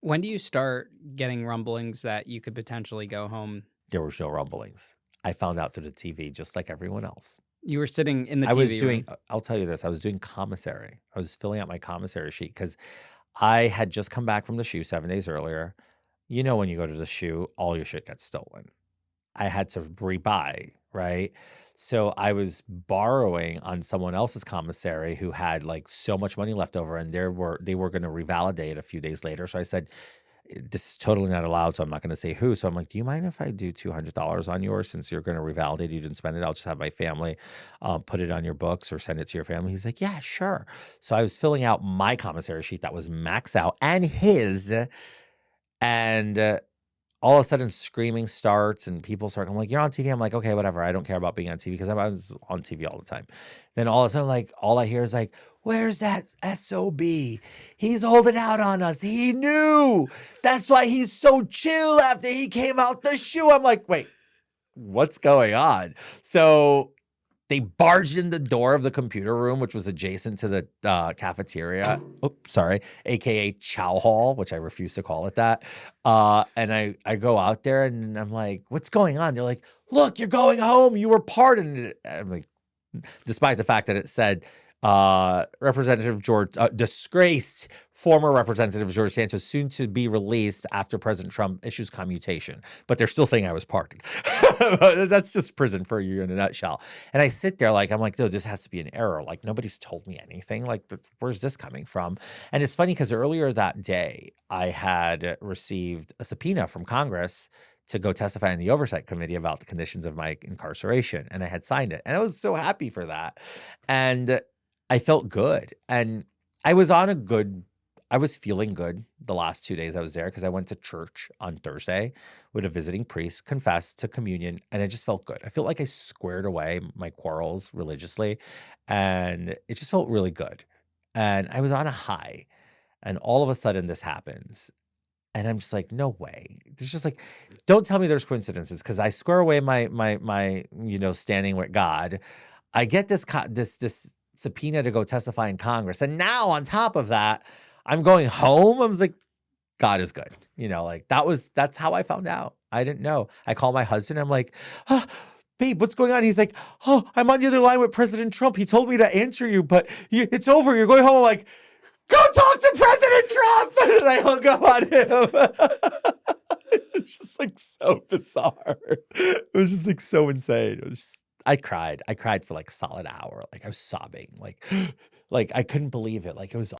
When do you start getting rumblings that you could potentially go home? There was no rumblings. I found out through the TV just like everyone else. You were sitting in the I was TV doing room. I'll tell you this, I was doing commissary. I was filling out my commissary sheet because I had just come back from the shoe 7 days earlier. You know, when you go to the shoe, all your shit gets stolen. I had to rebuy, right? So I was borrowing on someone else's commissary who had like so much money left over and they were going to revalidate a few days later. So I said, this is totally not allowed. So I'm not going to say who. So I'm like, do you mind if I do $200 on yours since you're going to revalidate? You didn't spend it. I'll just have my family put it on your books or send it to your family. He's like, yeah, sure. So I was filling out my commissary sheet that was maxed out and his. And all of a sudden screaming starts and people start. I'm like, you're on TV. I'm like, okay, whatever. I don't care about being on TV because I was on TV all the time. Then all of a sudden, like, all I hear is like, where's that SOB? He's holding out on us. He knew. That's why he's so chill after he came out the shoe. I'm like, wait, what's going on? So they barged in the door of the computer room, which was adjacent to the cafeteria. Oh, sorry, AKA Chow Hall, which I refuse to call it that. And I go out there and I'm like, "What's going on?" They're like, "Look, you're going home. You were pardoned." I'm like, despite the fact that it said Representative George, disgraced former Representative George Santos, soon to be released after President Trump issues commutation. But they're still saying I was pardoned. That's just prison for you in a nutshell. And I sit there like, I'm like, no, this has to be an error. Like, nobody's told me anything. Like, where's this coming from? And it's funny because earlier that day, I had received a subpoena from Congress to go testify in the oversight committee about the conditions of my incarceration. And I had signed it. And I was so happy for that. And I felt good. And I was on a good, I was feeling good the last 2 days I was there because I went to church on Thursday with a visiting priest, confessed to communion, and I just felt good. I felt like I squared away my quarrels religiously, and it just felt really good. And I was on a high. And all of a sudden this happens. And I'm just like, no way. There's just like, don't tell me there's coincidences because I square away my standing with God. I get this subpoena to go testify in Congress, and now on top of that, I'm going home. I was like, God is good. Like that's how I found out. I didn't know. I call my husband. I'm like, oh, babe, what's going on? He's like, oh, I'm on the other line with President Trump. He told me to answer you, but it's over. You're going home. I'm like, go talk to President Trump. And I hung up on him. It's just like so bizarre. It was just like so insane. It was I cried. I cried for like a solid hour. Like I was sobbing. Like I couldn't believe it. Like it was